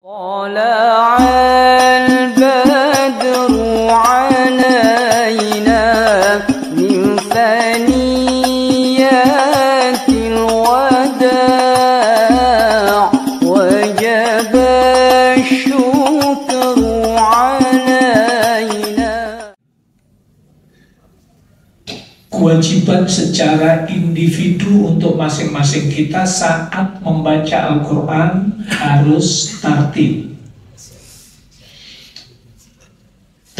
طلع البدر علينا من ثنيات الوداع وجب الشكر علينا. Kewajiban secara individu untuk masing-masing kita saat membaca Al-Quran harus tartil.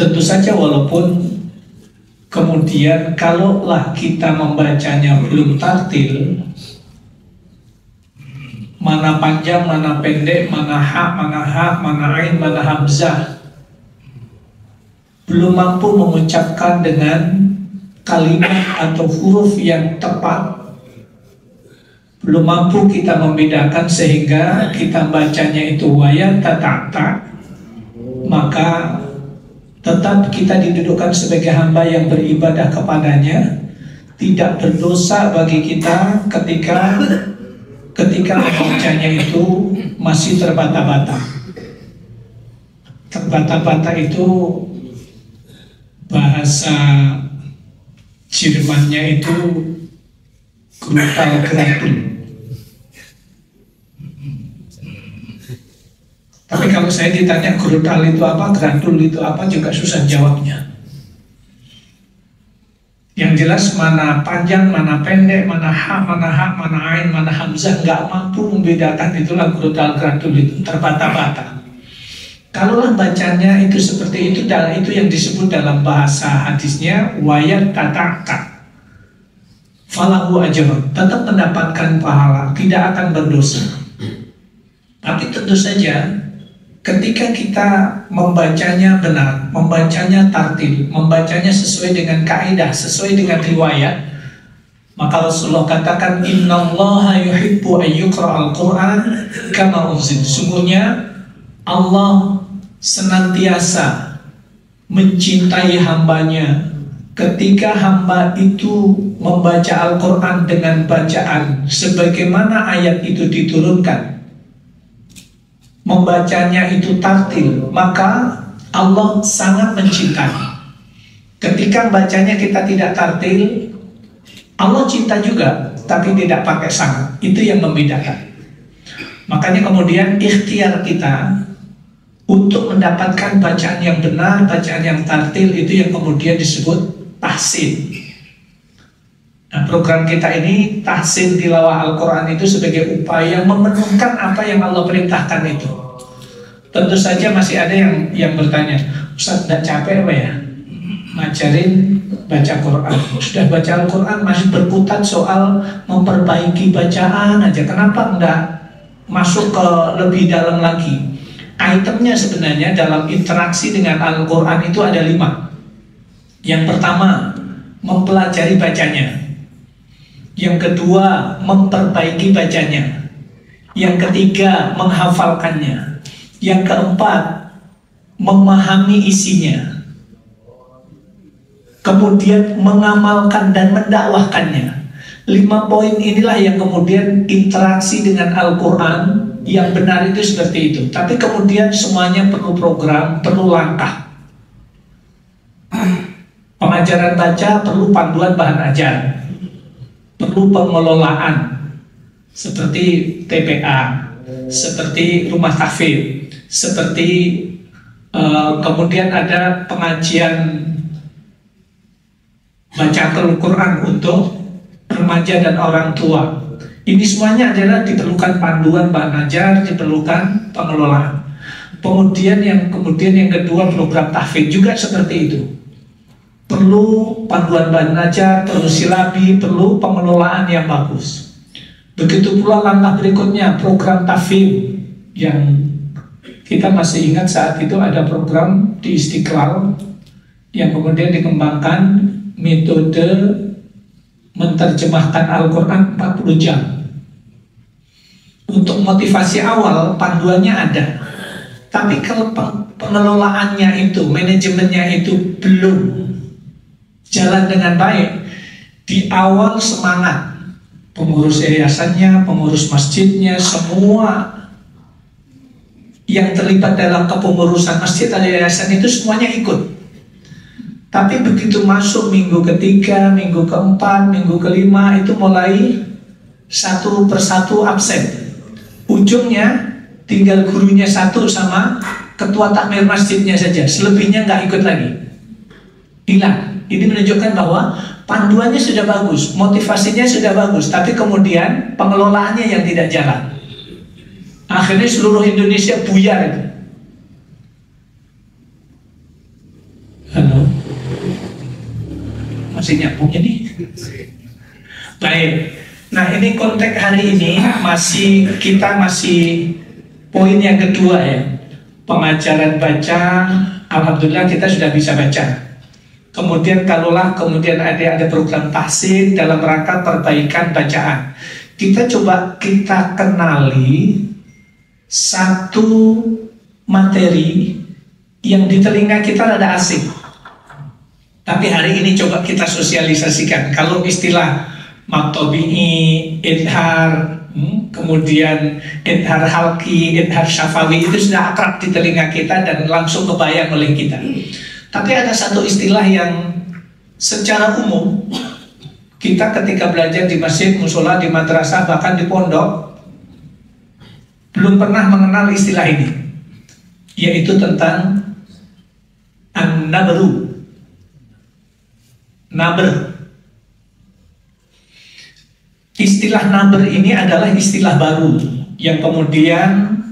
Tentu saja walaupun kemudian kalaulah kita membacanya belum tartil, mana panjang, mana pendek, mana ha, mana ain, mana hamzah, belum mampu mengucapkan dengan kalimat atau huruf yang tepat, belum mampu kita membedakan sehingga kita bacanya itu wayat tata'ta, maka tetap kita didudukkan sebagai hamba yang beribadah kepadanya. Tidak berdosa bagi kita ketika membacanya itu masih terbata-bata. Terbata-bata itu bahasa Jermannya itu brutal gradul. Tapi kalau saya ditanya brutal itu apa, gradul itu apa, juga susah jawabnya. Yang jelas mana panjang, mana pendek, mana ha, mana ain, mana hamzah, nggak mampu membedakan, itulah brutal gradul, itu terbata-bata. Kalaulah bacanya itu seperti itu, itu yang disebut dalam bahasa hadisnya wayat tata'ka falahu ajrun, tetap mendapatkan pahala, tidak akan berdosa. Tapi tentu saja ketika kita membacanya benar, membacanya tartil, membacanya sesuai dengan kaidah, sesuai dengan riwayat, maka Rasulullah katakan innallaha yuhibbu ayyuqra'al Qur'an kama unzil. Sungguhnya Allah senantiasa mencintai hambanya ketika hamba itu membaca Al-Quran dengan bacaan sebagaimana ayat itu diturunkan, membacanya itu tartil, maka Allah sangat mencintai. Ketika bacanya kita tidak tartil, Allah cinta juga, tapi tidak pakai sangat. Itu yang membedakan. Makanya kemudian ikhtiar kita untuk mendapatkan bacaan yang benar, bacaan yang tartil, itu yang kemudian disebut tahsin. Nah, program kita ini tahsin tilawah Al-Quran itu sebagai upaya memenuhkan apa yang Allah perintahkan itu. Tentu saja masih ada yang bertanya, Ustaz, tidak capek apa ya ngajarin baca Quran? Sudah baca Al-Quran masih berkutat soal memperbaiki bacaan aja, kenapa enggak masuk ke lebih dalam lagi? Itemnya sebenarnya dalam interaksi dengan Al-Quran itu ada 5. Yang pertama, mempelajari bacanya. Yang kedua, memperbaiki bacanya. Yang ketiga, menghafalkannya. Yang keempat, memahami isinya. Kemudian mengamalkan dan mendakwahkannya. 5 poin inilah yang kemudian interaksi dengan Al-Quran yang benar itu seperti itu. Tapi kemudian semuanya perlu program, perlu langkah. Pengajaran baca perlu panduan bahan ajar, perlu pengelolaan seperti TPA, seperti rumah tahfidz, seperti kemudian ada pengajian baca Al-Quran untuk remaja dan orang tua. Ini semuanya adalah diperlukan panduan bahan ajar, diperlukan pengelolaan. Kemudian yang kedua, program tahfidz juga seperti itu. Perlu panduan bahan ajar, perlu silabi, perlu pengelolaan yang bagus. Begitu pula langkah berikutnya, program tahfidz yang kita masih ingat saat itu ada program di Istiqlal yang kemudian dikembangkan metode menterjemahkan Al-Quran 40 jam. Untuk motivasi awal, panduannya ada. Tapi kalau pengelolaannya itu, manajemennya itu belum jalan dengan baik, di awal semangat, pengurus yayasannya, pengurus masjidnya, semua yang terlibat dalam kepengurusan masjid atau yayasan itu semuanya ikut. Tapi begitu masuk minggu ketiga, minggu keempat, minggu kelima itu mulai satu persatu absen. Ujungnya tinggal gurunya satu sama ketua takmir masjidnya saja, selebihnya nggak ikut lagi, hilang. Ini menunjukkan bahwa panduannya sudah bagus, motivasinya sudah bagus, tapi kemudian pengelolaannya yang tidak jalan. Akhirnya seluruh Indonesia buyar itu. Halo, masih nyambung ini? Baik. Nah, ini konteks hari ini kita masih poin yang kedua ya. Pengajaran baca, alhamdulillah kita sudah bisa baca. Kemudian kemudian ada program tahsin dalam rangka perbaikan bacaan. Kita kenali satu materi yang di telinga kita ada asing. Tapi hari ini coba kita sosialisasikan. Kalau istilah maktobi'i, idhar, kemudian idhar halki, idhar syafawi itu sudah akrab di telinga kita dan langsung kebayang oleh kita. Tapi ada satu istilah yang secara umum kita ketika belajar di masjid, musola, di madrasah, bahkan di pondok belum pernah mengenal istilah ini, yaitu tentang an-nabru. Nabr. Istilah nabr ini adalah istilah baru yang kemudian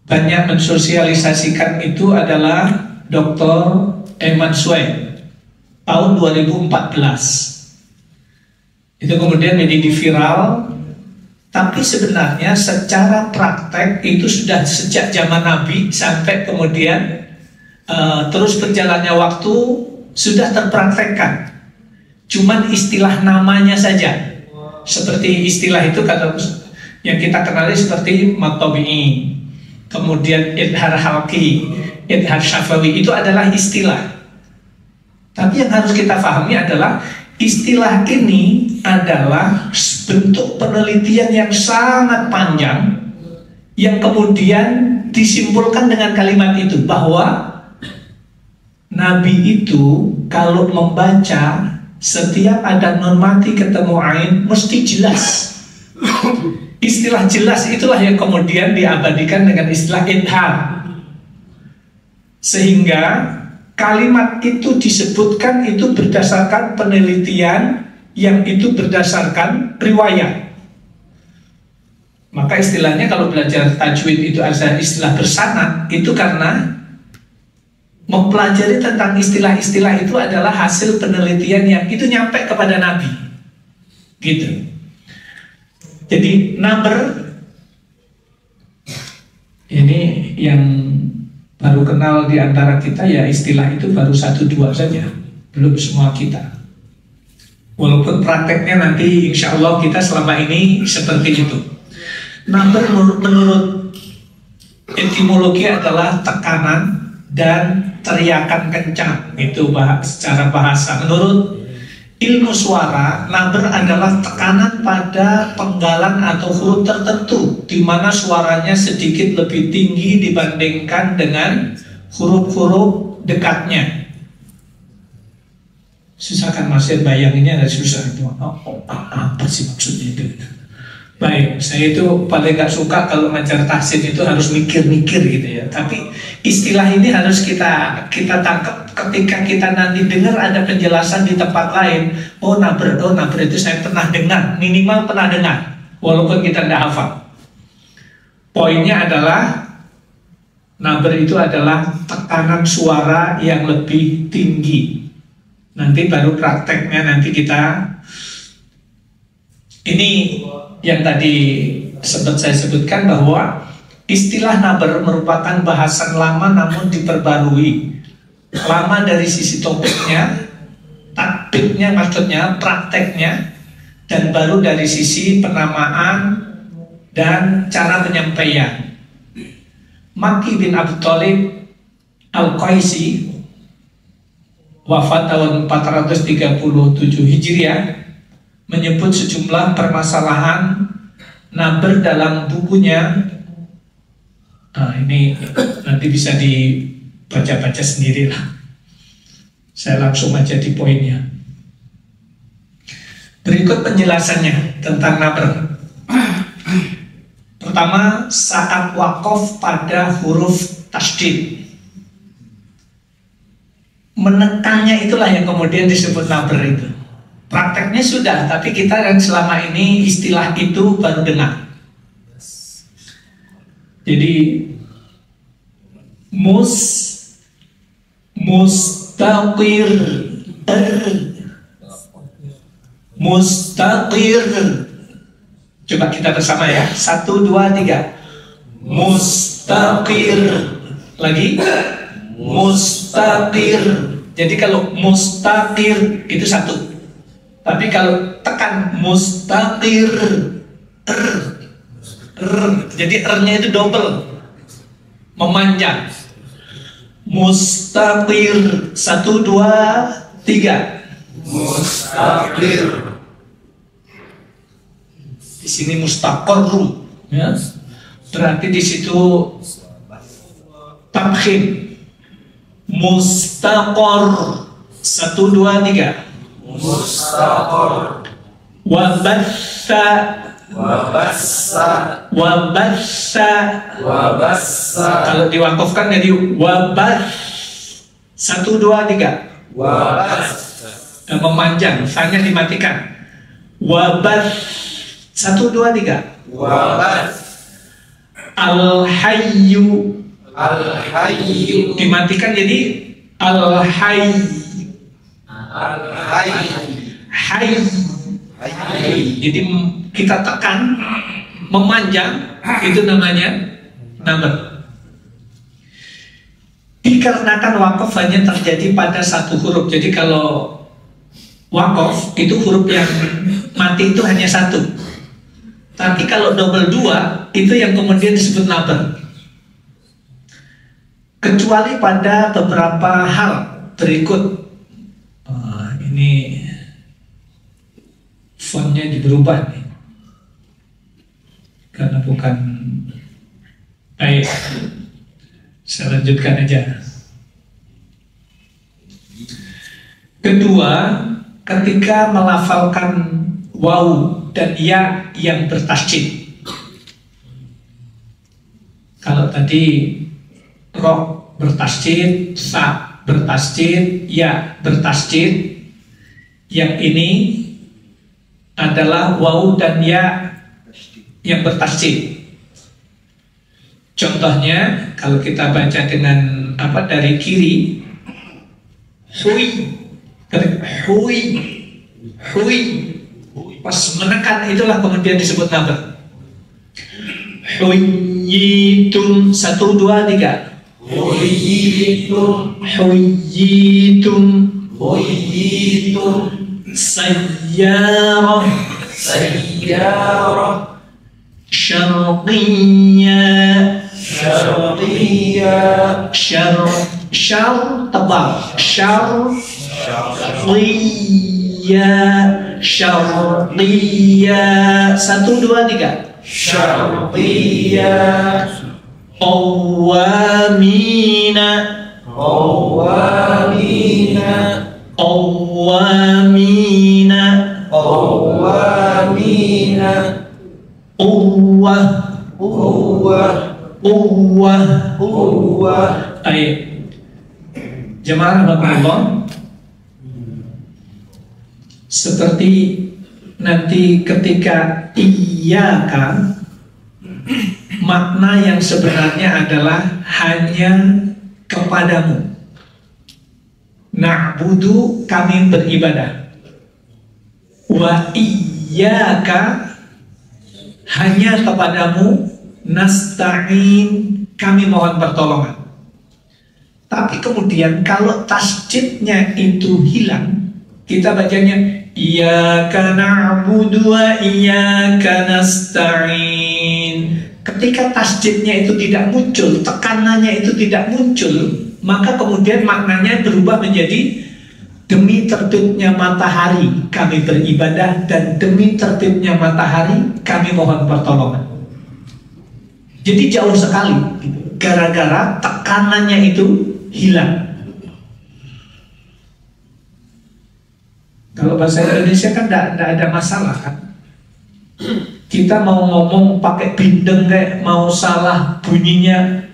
banyak mensosialisasikan itu adalah Dr. Eman Sweig tahun 2014. Itu kemudian menjadi viral. Tapi sebenarnya secara praktek itu sudah sejak zaman Nabi sampai kemudian terus berjalannya waktu sudah terpraktekkan. Cuman istilah namanya saja. Seperti istilah itu kata yang kita kenali seperti maktobi'i, kemudian idhar halki, idhar syafawi, itu adalah istilah. Tapi yang harus kita pahami adalah istilah ini adalah bentuk penelitian yang sangat panjang yang kemudian disimpulkan dengan kalimat itu, bahwa Nabi itu kalau membaca setiap ada nun mati ketemu ain mesti jelas. Istilah jelas itulah yang kemudian diabadikan dengan istilah idhar. Sehingga kalimat itu disebutkan itu berdasarkan penelitian yang itu berdasarkan riwayat. Maka istilahnya kalau belajar tajwid itu ada istilah bersanad, itu karena mempelajari tentang istilah-istilah itu adalah hasil penelitian yang itu nyampe kepada Nabi, gitu. Jadi nabr ini yang baru kenal di antara kita ya, istilah itu baru 1-2 saja, belum semua kita. Walaupun prakteknya nanti insya Allah kita selama ini seperti itu. Nabr menurut etimologi adalah tekanan dan teriakan kencang, itu secara bahasa. Menurut ilmu suara, nabr adalah tekanan pada penggalan atau huruf tertentu di mana suaranya sedikit lebih tinggi dibandingkan dengan huruf-huruf dekatnya. Susah kan Mas, bayanginnya ada susah itu. Apa sih maksudnya itu? Baik, saya itu paling gak suka kalau ngajar tahsin itu harus mikir-mikir gitu ya. Tapi istilah ini harus kita tangkap ketika kita nanti dengar ada penjelasan di tempat lain. Oh nabr itu saya pernah dengar, minimal pernah dengar, walaupun kita tidak hafal. Poinnya adalah nabr itu adalah tekanan suara yang lebih tinggi. Nanti baru prakteknya nanti kita ini yang tadi sempat saya sebutkan bahwa istilah nabr merupakan bahasan lama namun diperbarui. Lama dari sisi topiknya, taktiknya maksudnya, prakteknya, dan baru dari sisi penamaan dan cara penyampaian. Maki bin Abi Thalib Al-Qaisi wafat tahun 437 Hijriah menyebut sejumlah permasalahan nabr dalam bukunya Nah, ini nanti bisa dibaca-baca sendiri lah. Saya langsung aja di poinnya. Berikut penjelasannya tentang naber. Pertama, saat wakof pada huruf tasydid. Menekannya itulah yang kemudian disebut naber itu. Prakteknya sudah, tapi kita kan selama ini istilah itu baru dengar. Jadi mustaqir, mustaqir. Coba kita bersama ya. 1, 2, 3. Mustaqir. Lagi. Mustaqir. Jadi kalau mustaqir itu satu. Tapi kalau tekan mustaqir, jadi R-nya itu double, memanjang. Mustaqir. 1, 2, 3. Mustaqir. Di sini mustaqarru, ya. Berarti di situ tamkhim. Mustaqor. 1, 2, 3. Mustaqor. Wabatha. Wabassa. Wabassa. Wabassa. Kalau diwakafkan jadi wabath. 1, 2, 3. Wabath. Memanjang, fanya dimatikan. Wabath. 1, 2, 3. Wabath. Al-hayyu. Al-hayyu. Dimatikan jadi al-hayy. Al-hayy. Hayy. Jadi kita tekan, memanjang, itu namanya naber. Dikarenakan wakaf hanya terjadi pada satu huruf. Jadi kalau wakaf itu huruf yang mati itu hanya satu. Tapi kalau double 2 itu yang kemudian disebut naber. Kecuali pada beberapa hal berikut. Ini fontnya berubah nih, karena bukan. Baik, saya lanjutkan aja. Kedua, ketika melafalkan waw dan ya yang bertasydid. Kalau tadi roh bertasydid, sa bertasydid, ya bertasydid, yang ini adalah waw dan ya yang bertasydid. Contohnya kalau kita baca dengan apa dari kiri, hui, hui, hui, pas menekan itulah kemudian disebut naber. Huyitum. 1, 2, 3. Huyitum. Huyitum. Huyitum. Sayyarah. Sayyarah. Syarqiyah. Syarqiyah. Syar tebal. Syarqiyah. Syarqiyah. 1, 2, 3. Syarqiyah. Qawwamina. Qawwamina. Qawwamina. Qawwamina. Quwwah. Quwwah. Quwwah. Quwwah. Baik. Jemaah rahmatullah. Seperti nanti ketika iyyaka, makna yang sebenarnya adalah hanya kepadamu. Na'budu, kami beribadah. Wa iyyaka, hanya kepadamu. Nasta'in, kami mohon pertolongan. Tapi kemudian kalau tasydidnya itu hilang, kita bacanya iyyaka na'budu wa iyyaka nasta'in. Ketika tasydidnya itu tidak muncul, tekanannya itu tidak muncul, maka kemudian maknanya berubah menjadi demi terbitnya matahari kami beribadah, dan demi terbitnya matahari kami mohon pertolongan. Jadi jauh sekali gitu. Gara-gara tekanannya itu hilang. Kalau bahasa Indonesia kan tidak ada masalah kan. Kita mau ngomong pakai bindeng kayak mau salah bunyinya.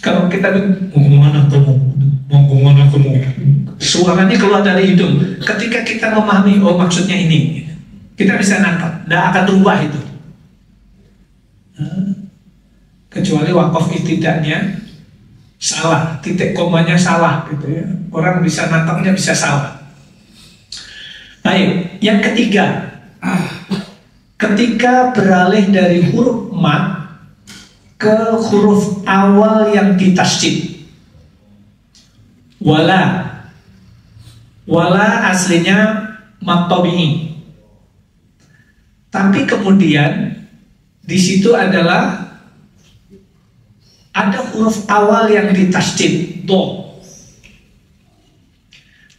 Kalau kita ngomong mana kamu, suaranya keluar dari hidung. Ketika kita memahami, oh maksudnya ini, kita bisa nangkap. Tidak akan berubah itu. Kecuali wakaf istidaknya salah, titik komanya salah gitu ya. Orang bisa nangkapnya bisa salah. Baik, yang ketiga, ketika beralih dari huruf mat ke huruf awal yang ditasydid. Wala aslinya mat tabi'i. Tapi kemudian di situ adalah ada huruf awal yang ditasydid, do.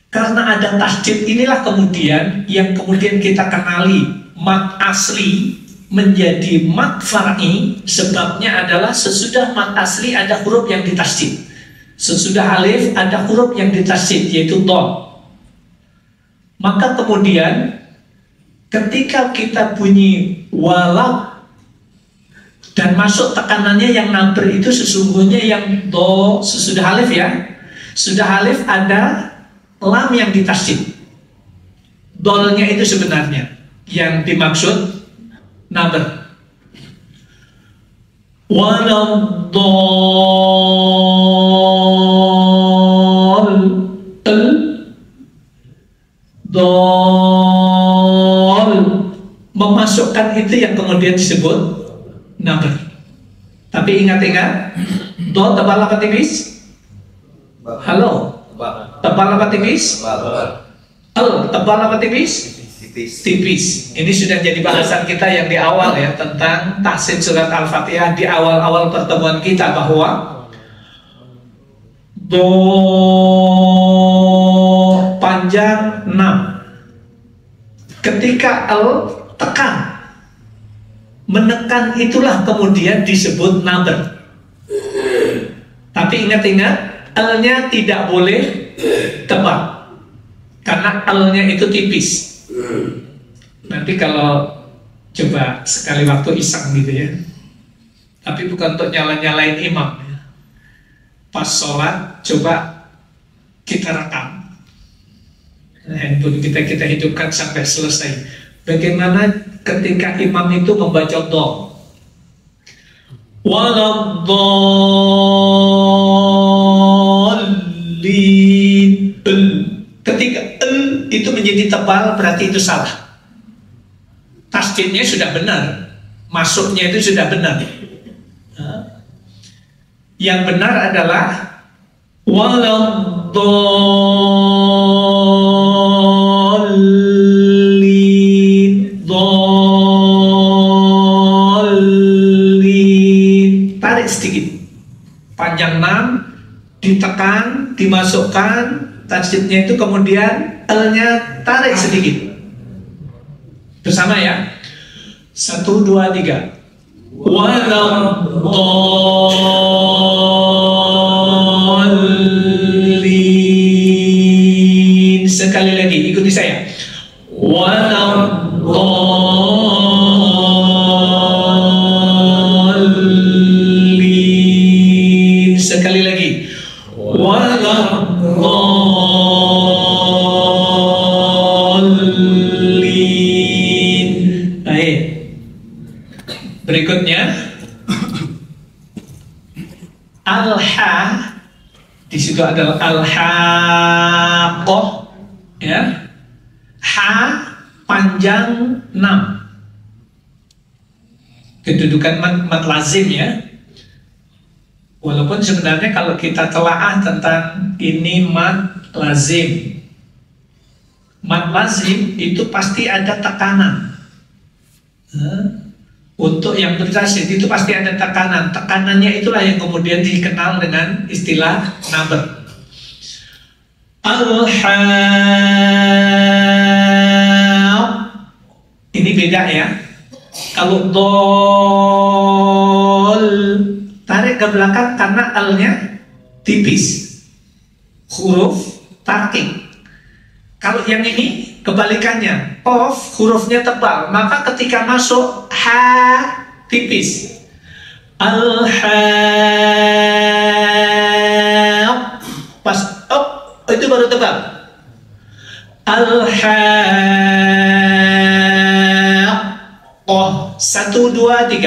Karena ada tasydid inilah kemudian yang kemudian kita kenali mat asli menjadi mat far'i. Sebabnya adalah sesudah mat asli ada huruf yang ditasydid. Sesudah alif ada huruf yang ditasydid, yaitu do. Maka kemudian ketika kita bunyi walak dan masuk tekanannya yang naber itu sesungguhnya yang do sesudah alif ya. Sudah alif ada lam yang ditasydid. Dolnya itu sebenarnya yang dimaksud naber. Dol memasukkan itu yang kemudian disebut naber. Tapi ingat-ingat, do tebal apa tipis? Halo, tebal apa tipis? Tebal apa tipis? Tipis. Ini sudah jadi bahasan kita yang di awal ya, tentang tahsin surat Al-Fatihah di awal-awal pertemuan kita, bahwa do panjang 6. Ketika al tekan, menekan itulah kemudian disebut naber. Tapi ingat-ingat, al-nya tidak boleh tebal karena al-nya itu tipis. Nanti kalau coba sekali waktu iseng gitu ya, tapi bukan untuk nyalain imam ya. Pas sholat coba kita rekam handphone kita hidupkan sampai selesai. Bagaimana ketika imam itu membaca do, waladhdallin, ketika itu menjadi tebal berarti itu salah. Tasydidnya sudah benar, masuknya itu sudah benar. Yang benar adalah waladhdallin, dallin. Tarik sedikit, panjang 6, ditekan, dimasukkan tasydidnya itu, kemudian L-nya tarik sedikit. Bersama ya. 1, 2, 3. Waladhdallin. Sekali lagi, ikuti saya. Waladhdallin. Sekali lagi. Berikutnya al-ha, di situ adalah al-haqqah ya. Ha panjang 6. Kedudukan mat lazim ya. Walaupun sebenarnya kalau kita telaah tentang ini mat lazim. Mat lazim itu pasti ada tekanan. Untuk yang bertasydid itu pasti ada tekanan. Tekanannya itulah yang kemudian dikenal dengan istilah naber. Al-haq. Ini beda ya. Kalau dol, tarik ke belakang karena L-nya tipis. Huruf tarqiq. Kalau yang ini kebalikannya, qaf hurufnya tebal, maka ketika masuk ha tipis. Al-haq, pas itu baru tebal. Al-haq. Oh, 1, 2, 3.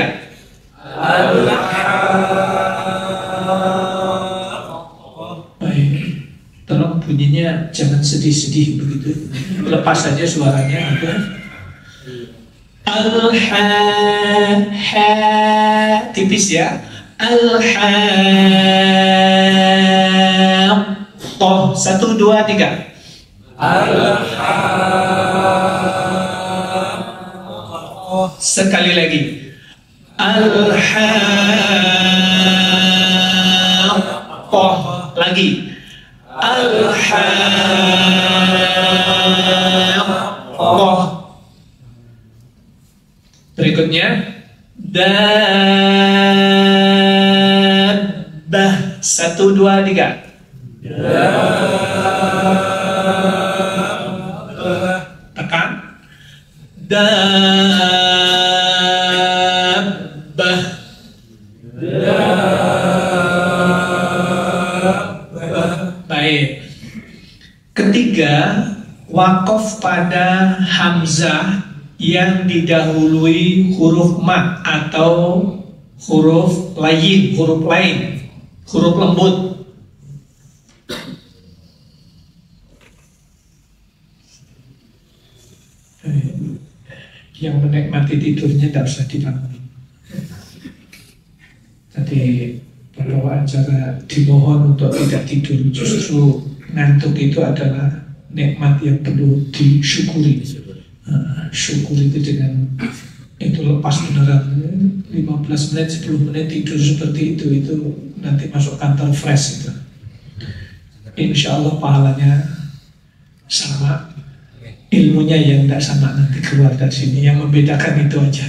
Baik, tolong bunyinya jangan sedih-sedih begitu. Lepas saja suaranya gitu. Al-haq, tipis ya. Al-haq. Oh, 1, 2, 3. Sekali lagi. Al-haq. Lagi. Al-haq. Berikutnya dabbah. 1, 2, 3. Tekan. Dabbah. Baik. Ketiga, wakaf pada hamzah yang didahului huruf mat atau huruf lain, huruf lain, huruf lembut. Yang menikmati tidurnya tidak usah dibangun. Tadi pembawa acara dimohon untuk tidak tidur, justru ngantuk itu adalah nikmat yang perlu disyukuri. Syukur itu dengan itu lepas beneran 15 menit, 10 menit tidur seperti itu nanti masuk kantor fresh itu. Insya Allah pahalanya sama, ilmunya yang tidak sama nanti keluar dari sini. Yang membedakan itu aja.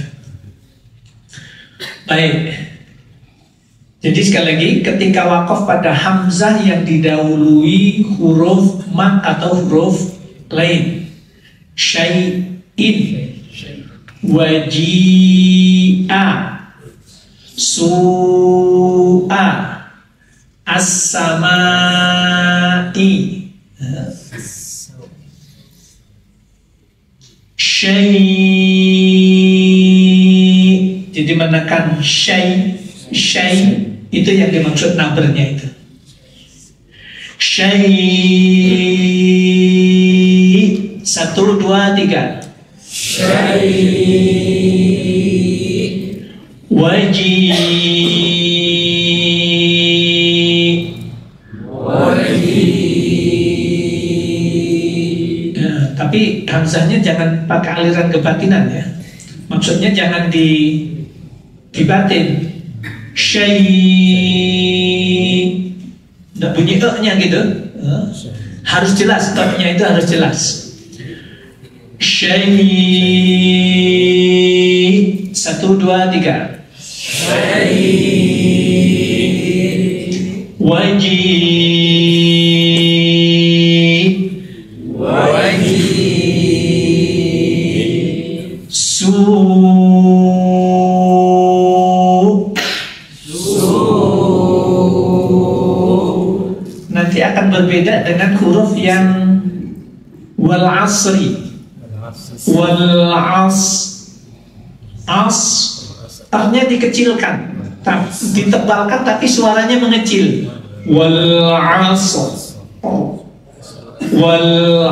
Baik. Jadi sekali lagi, ketika wakaf pada hamzah yang didahului huruf mat atau huruf lain, syai'in, waji'a, su'a, as-sama'i, syai'. Jadi menekan syai', syai' itu yang dimaksud nabernya itu. Syai'. 1, 2, 3. Syai'. Waji'. Nah, tapi hamzahnya jangan pakai aliran kebatinan ya. Maksudnya jangan dibatin. Syai'. Nggak bunyi e-nya gitu. Harus jelas, e-nya itu harus jelas. Syai'. 1, 2, 3. Syai'. Waji'. Waji'. Nanti akan berbeda dengan huruf yang wal asri. Wal R-nya dikecilkan, ditebalkan tapi suaranya mengecil. Wal asr. Wal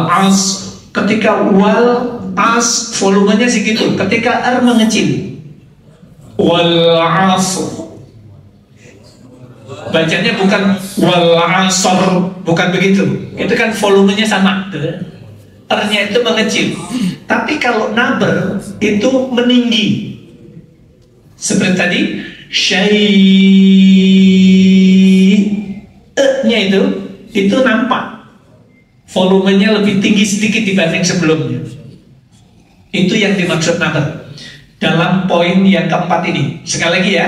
asr. Ketika wal as volumenya segitu, ketika R mengecil. Wal asr. Bacanya bukan wal asr, bukan begitu. Itu kan volumenya sama. R-nya itu mengecil. Tapi kalau naber itu meninggi. Seperti tadi, syai'-nya itu nampak. Volumenya lebih tinggi sedikit dibanding sebelumnya. Itu yang dimaksud naber. dalam poin yang keempat ini. Sekali lagi ya.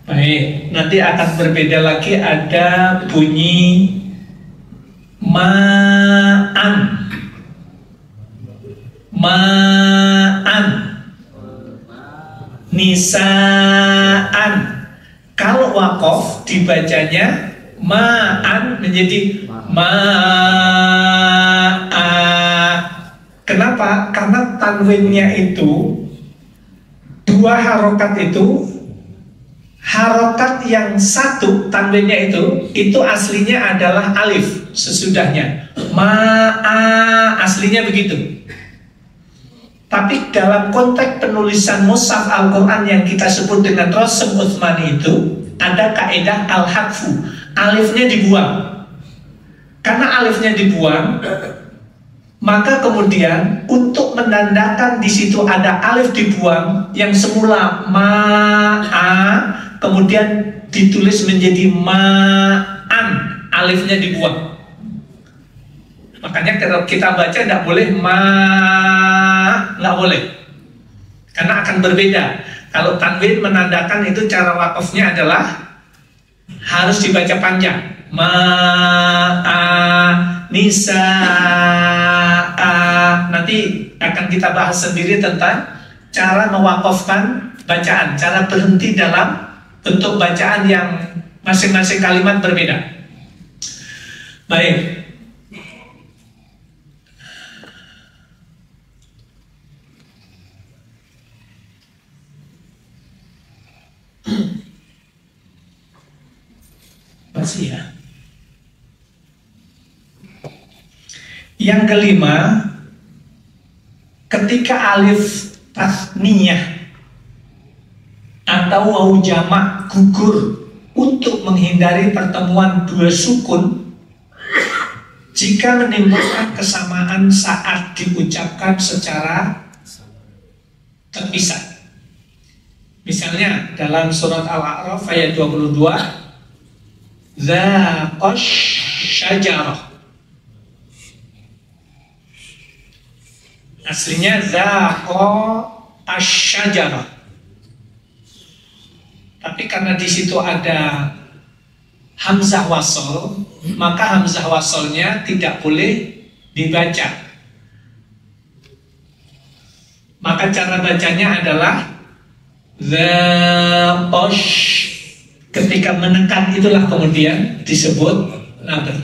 Baik, nanti akan berbeda lagi, ada bunyi ma'an, nisaan. Kalau wakof dibacanya ma'an menjadi ma'a. Kenapa? Karena tanwinnya itu dua harokat itu, harokat yang satu tanwinnya itu aslinya adalah alif sesudahnya. Ma'a aslinya begitu. Tapi dalam konteks penulisan mushaf Al-Quran yang kita sebut dengan Rasm Utsmani itu ada kaidah al-hadfu. Alifnya dibuang. Karena alifnya dibuang, maka kemudian untuk menandakan di situ ada alif dibuang yang semula ma'a, kemudian ditulis menjadi ma'an, alifnya dibuang. Makanya kalau kita baca tidak boleh nggak boleh, karena akan berbeda. Kalau tanwin menandakan itu cara wakafnya adalah harus dibaca panjang. Nisa. Nanti akan kita bahas sendiri tentang cara mewakafkan bacaan, cara berhenti dalam bentuk bacaan yang masing-masing kalimat berbeda. Baik. Masih ya. Yang kelima, ketika alif tasniyah atau waw jamak gugur untuk menghindari pertemuan dua sukun jika menimbulkan kesamaan saat diucapkan secara terpisah. Misalnya dalam surat Al-A'raf ayat 22, Zaqash syajarah. Aslinya zaqa asyajarah. Tapi karena di situ ada hamzah wasol, maka hamzah wasolnya tidak boleh dibaca. Maka cara bacanya adalah zaqash. Ketika menekan itulah kemudian disebut naber.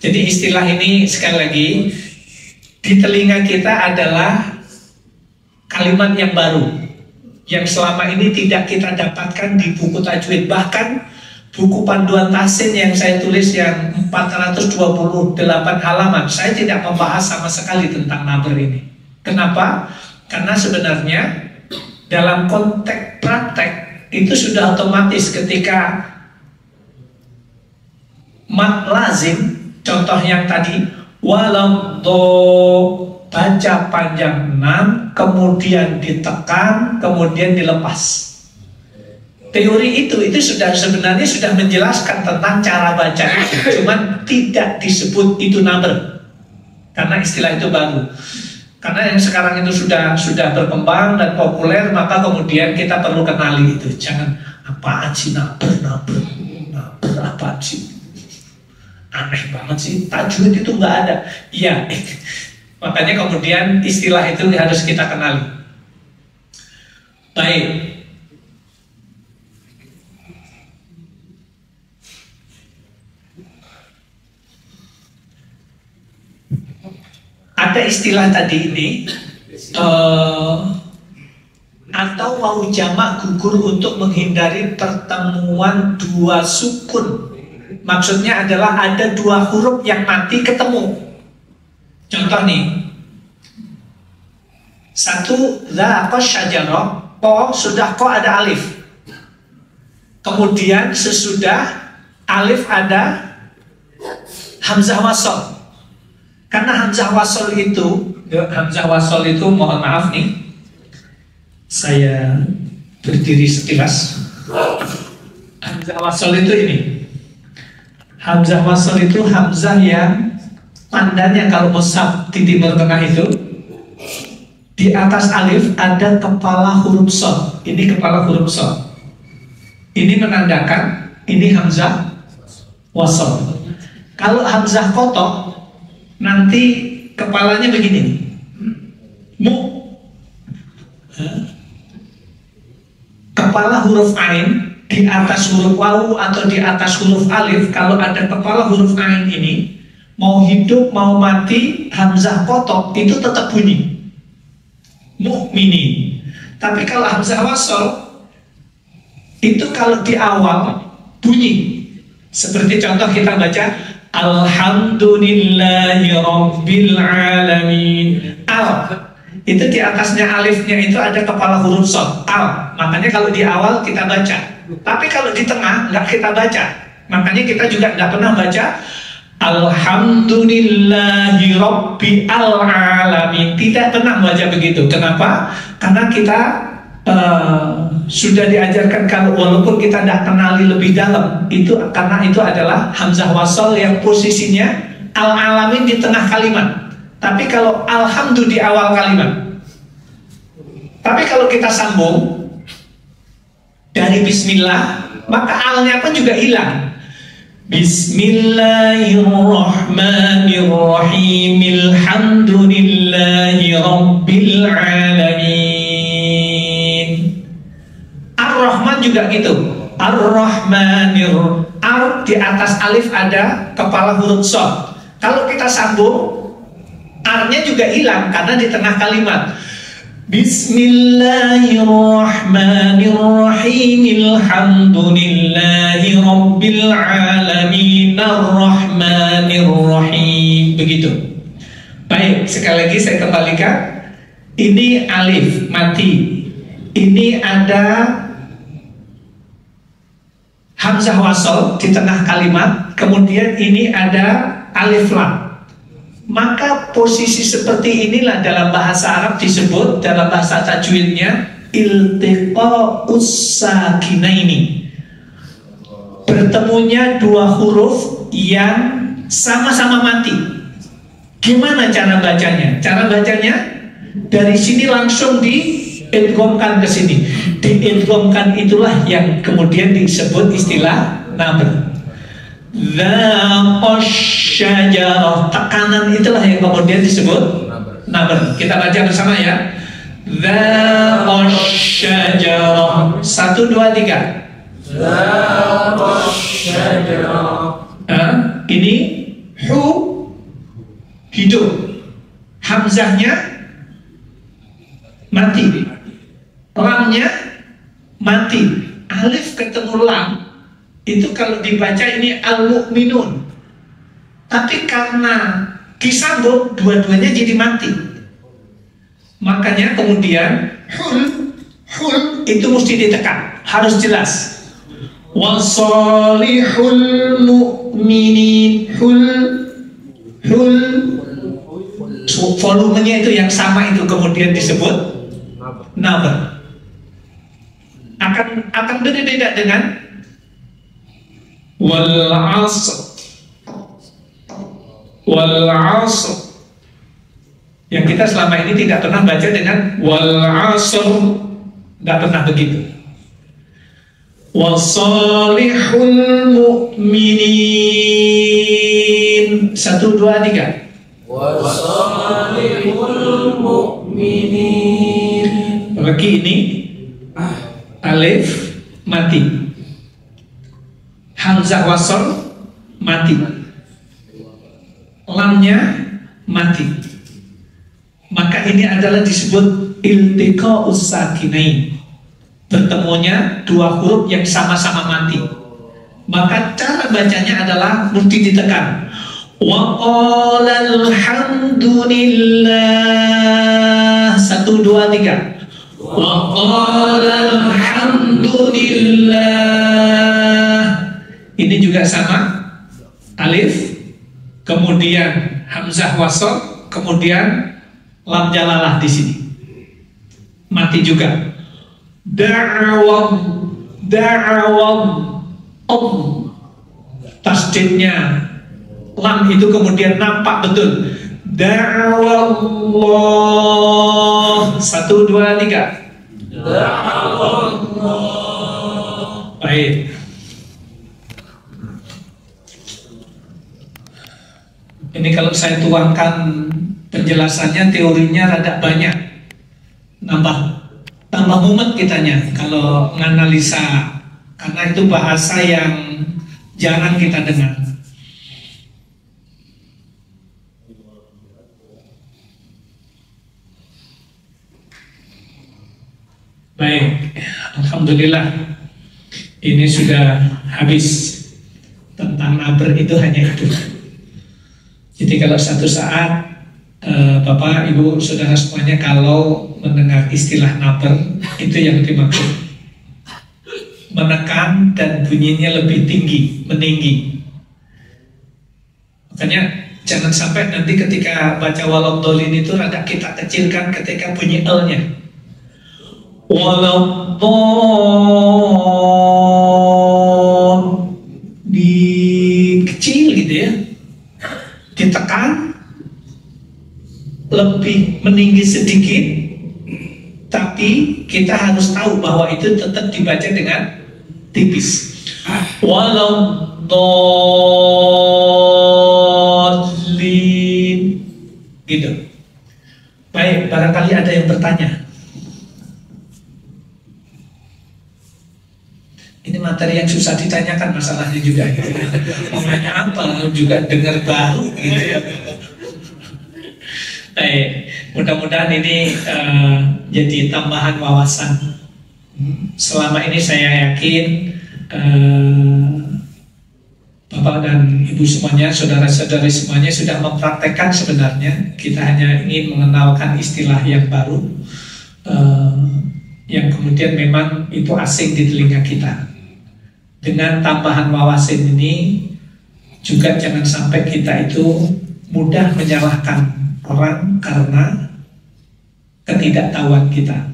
Jadi istilah ini sekali lagi di telinga kita adalah kalimat yang baru, yang selama ini tidak kita dapatkan di buku tajwid. Bahkan buku panduan tahsin yang saya tulis yang 428 halaman, saya tidak membahas sama sekali tentang naber ini. Kenapa? Karena sebenarnya dalam konteks praktek itu sudah otomatis ketika mad lazim, contoh yang tadi walau do, baca panjang 6, kemudian ditekan, kemudian dilepas. Teori itu sudah sebenarnya sudah menjelaskan tentang cara baca itu, cuman tidak disebut itu naber karena istilah itu baru. Karena yang sekarang itu sudah berkembang dan populer, maka kemudian kita perlu kenali itu. Jangan apaan sih naber apaan sih? Aneh banget sih, tajwid itu nggak ada. Iya, makanya kemudian istilah itu harus kita kenali. Baik. Ada istilah tadi ini atau waw jamak gugur untuk menghindari pertemuan dua sukun maksudnya adalah ada dua huruf yang mati ketemu. Contoh nih, satu dhaqa syajarah, ko sudah ko ada alif, kemudian sesudah alif ada hamzah wasol. Karena hamzah wasol itu mohon maaf nih, saya berdiri sekilas. Hamzah wasol itu ini, hamzah wasol itu hamzah yang pandannya kalau mushaf di timur tengah itu di atas alif ada kepala huruf shad. Ini kepala huruf shad. Ini menandakan ini hamzah wasol. Kalau hamzah kotok nanti kepalanya begini, mu. Kepala huruf ain di atas huruf wawu atau di atas huruf alif, kalau ada kepala huruf ain ini, mau hidup mau mati, hamzah kotok itu tetap bunyi, mu'minin. Tapi kalau hamzah wasol itu kalau di awal bunyi, seperti contoh kita baca alhamdulillahi rabbil alamin. Al itu di atasnya alifnya itu ada kepala huruf shad, al. Makanya kalau di awal kita baca. Tapi kalau di tengah nggak kita baca. Makanya kita juga nggak pernah baca alhamdulillahi rabbil alamin. Tidak pernah baca begitu. Kenapa? Karena kita sudah diajarkan kalau walaupun kita tidak kenali lebih dalam itu, karena itu adalah hamzah wasol yang posisinya al-alamin di tengah kalimat, tapi kalau alhamdulillah di awal kalimat. Tapi kalau kita sambung dari bismillah, maka alnya pun juga hilang. Bismillahirrahmanirrahim, alhamdulillahi rabbil alamin. Ar-Rahman juga gitu. Ar-Rahmanir, ar di atas alif ada kepala huruf shad. Kalau kita sambung, ar-nya juga hilang karena di tengah kalimat. Bismillahirrahmanirrahim, alhamdulillahi rabbil alamin, ar-rahmanirrahim. Begitu. Baik, sekali lagi saya kembalikan. Ini alif mati. Ini ada hamzah wasol di tengah kalimat, kemudian ini ada alif lam. Maka posisi seperti inilah dalam bahasa Arab disebut, dalam bahasa tajwidnya, iltiqa'us sakinaini. Bertemunya dua huruf yang sama-sama mati. Gimana cara bacanya? Cara bacanya dari sini langsung diidghamkan ke sini. Diidghamkan itulah yang kemudian disebut istilah nabr. Dzaqasyajarah, tekanan itulah yang kemudian disebut nabr. Kita baca bersama ya. Dzaqasyajarah. 1, 2, 3. Dzaqasyajarah. Ini hu, hidup. Hamzahnya mati. Lamnya mati. Alif ketemu lam. Itu kalau dibaca ini al-mu'minun. Tapi karena disambung, dua-duanya jadi mati. Makanya kemudian hul itu mesti ditekan, harus jelas. Wasolihul mu'minin, hul volumenya itu yang sama itu kemudian disebut nabr. Akan berbeda dengan wal asr yang kita selama ini tidak pernah baca dengan wal asr, tidak pernah begitu. Wasalihul mu'minin. 1, 2, 3. Wasalihul mu'minin. Lagi ini alif mati, hamzah wasol mati, lamnya mati. Maka ini adalah disebut iltiqa'us sakinain, bertemunya dua huruf yang sama-sama mati. maka cara bacanya adalah mesti ditekan. Wa qala alhamdulillah. 1, 2, 3. Wa qala alhamdulillah. Ini juga sama. Alif, kemudian hamzah wasol, kemudian lam jalalah di sini. Mati juga. Da'awam tasdidnya lam itu kemudian nampak betul. Da'awallah. 1, 2, 3. Da'awallah. Baik. Ini kalau saya tuangkan penjelasannya, teorinya rada banyak, tambah mumet kitanya kalau menganalisa, karena itu bahasa yang jarang kita dengar. Baik, alhamdulillah ini sudah habis. Tentang naber itu hanya itu. Jadi kalau satu saat Bapak, Ibu, Saudara semuanya kalau mendengar istilah naber, itu yang dimaksud. Menekan dan bunyinya lebih tinggi, meninggi. Makanya jangan sampai nanti ketika baca waladhdallin itu rada kita kecilkan ketika bunyi L-nya. Waladhdallin, dikecil gitu ya, ditekan lebih meninggi sedikit, tapi kita harus tahu bahwa itu tetap dibaca dengan tipis. Waladhdallin, gitu. Baik, barangkali ada yang bertanya. Ini materi yang susah ditanyakan masalahnya juga. Mau nanya apa juga dengar baru gitu ya. Baik, mudah-mudahan ini jadi tambahan wawasan. Selama ini saya yakin Bapak dan Ibu semuanya, saudara-saudari semuanya sudah mempraktekkan sebenarnya. Kita hanya ingin mengenalkan istilah yang baru, yang kemudian memang itu asing di telinga kita. Dengan tambahan wawasan ini juga jangan sampai kita itu mudah menyalahkan orang karena ketidaktahuan kita.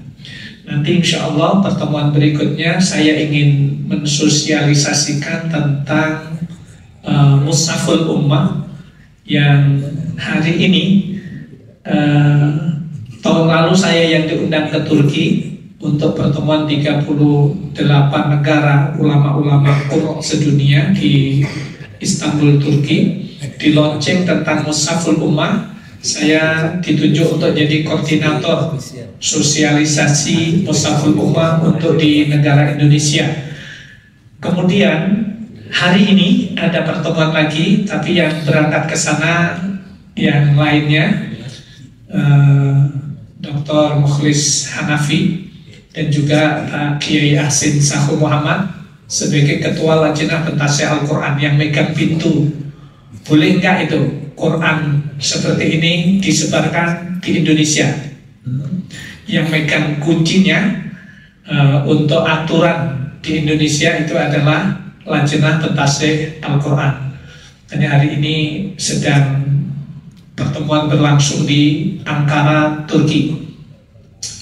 Nanti insya Allah pertemuan berikutnya saya ingin mensosialisasikan tentang Mushaful Ummah yang hari ini tahun lalu saya yang diundang ke Turki untuk pertemuan 38 negara ulama-ulama Qur'an sedunia di Istanbul, Turki, di launching tentang Mushaful Ummah. Saya ditunjuk untuk jadi koordinator sosialisasi Mushaful Ummah untuk di negara Indonesia. Kemudian hari ini ada pertemuan lagi, tapi yang berangkat ke sana yang lainnya, Dr. Mukhlis Hanafi dan juga Pak Kiai Ahsin Sahu Muhammad sebagai Ketua Lajnah Pentasih Al-Quran yang megang pintu. Boleh enggak itu Quran seperti ini disebarkan di Indonesia? Yang megang kuncinya untuk aturan di Indonesia itu adalah Lajnah Pentasih Al-Quran. Hanya hari ini sedang pertemuan berlangsung di Ankara, Turki.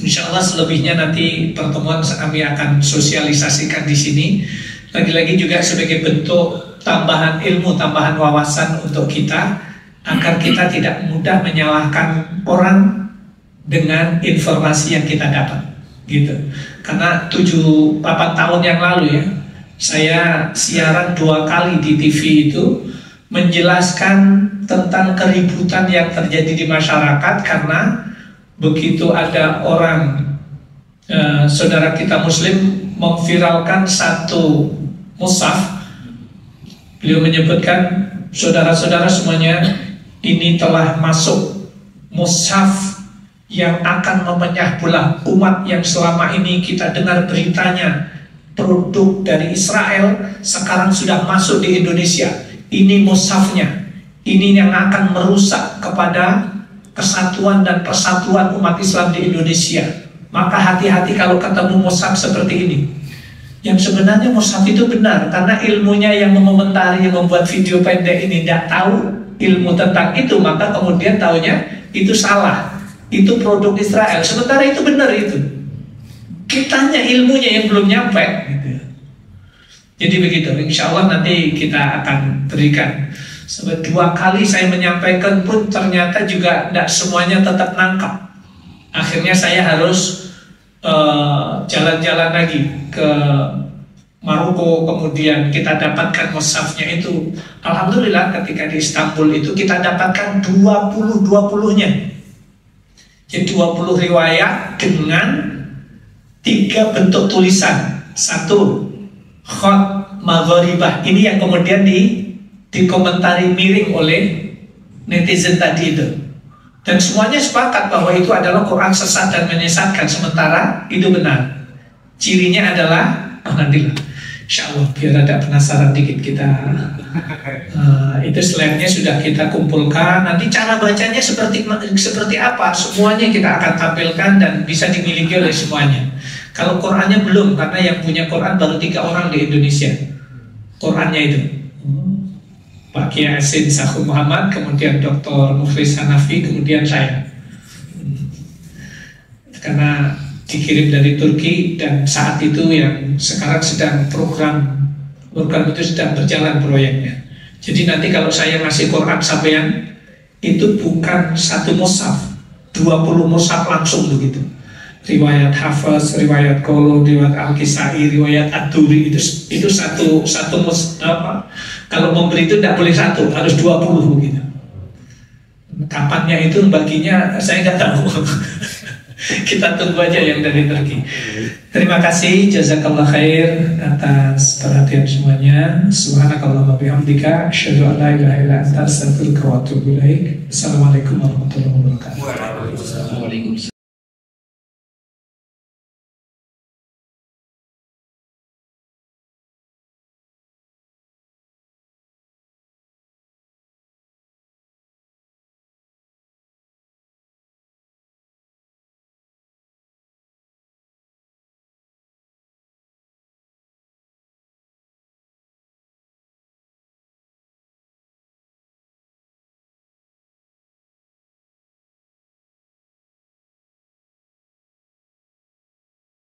Insya Allah selebihnya nanti pertemuan kami akan sosialisasikan di sini. Lagi-lagi juga sebagai bentuk tambahan ilmu, tambahan wawasan untuk kita, agar kita tidak mudah menyalahkan orang dengan informasi yang kita dapat, gitu. Karena 8 tahun yang lalu ya, saya siaran 2 kali di TV itu menjelaskan tentang keributan yang terjadi di masyarakat karena begitu ada orang saudara kita Muslim memviralkan satu mushaf. Beliau menyebutkan, saudara-saudara semuanya, ini telah masuk mushaf yang akan memecah belah umat yang selama ini kita dengar beritanya produk dari Israel sekarang sudah masuk di Indonesia. Ini mushafnya, ini yang akan merusak kepada kesatuan dan persatuan umat Islam di Indonesia. Maka hati-hati kalau ketemu mushaf seperti ini. Yang sebenarnya mushaf itu benar, karena ilmunya yang mengomentari, yang membuat video pendek ini tidak tahu ilmu tentang itu, maka kemudian taunya itu salah, itu produk Israel. Sementara itu benar itu. Kitanya ilmunya yang belum nyampe gitu. Jadi begitu, insya Allah nanti kita akan berikan. Sebab 2 kali saya menyampaikan pun ternyata juga tidak semuanya tetap nangkap. Akhirnya saya harus jalan-jalan lagi ke Maroko, kemudian kita dapatkan mushafnya itu. Alhamdulillah ketika di Istanbul itu kita dapatkan 20-20-nya. Jadi 20 riwayat dengan 3 bentuk tulisan. 1 khot maghribah, ini yang kemudian dikomentari miring oleh netizen tadi itu. Dan semuanya sepakat bahwa itu adalah Quran sesat dan menyesatkan, sementara itu benar. Cirinya adalah, nanti insya Allah biar ada penasaran dikit kita. Itu slide-nya sudah kita kumpulkan. Nanti cara bacanya seperti apa, semuanya kita akan tampilkan dan bisa dimiliki oleh semuanya. Kalau Qurannya belum, karena yang punya Quran baru 3 orang di Indonesia. Qurannya itu Pak Kiai Asin Sahu Muhammad, kemudian Dr. Mukhlis Hanafi, kemudian saya. Karena dikirim dari Turki dan saat itu yang sekarang sedang program itu sedang berjalan proyeknya. Jadi nanti kalau saya ngasih Quran sampean itu bukan 1 mushaf, 20 mushaf langsung begitu. Riwayat Hafaz, riwayat Qolo, riwayat Al-Kisai, riwayat Ad-Duri, itu satu apa? Kalau memberi itu tidak boleh 1, harus 20 gitu. Kapannya itu baginya saya nggak tahu. Kita tunggu aja yang dari Turki. Terima kasih, jazakallah khair atas perhatian semuanya. Subhanakallahumma bihamdika, asyhadu an la ilaha illa anta, astaghfiruka wa atubu ilaik. Assalamualaikum warahmatullahi wabarakatuh. Waalaikumsalam.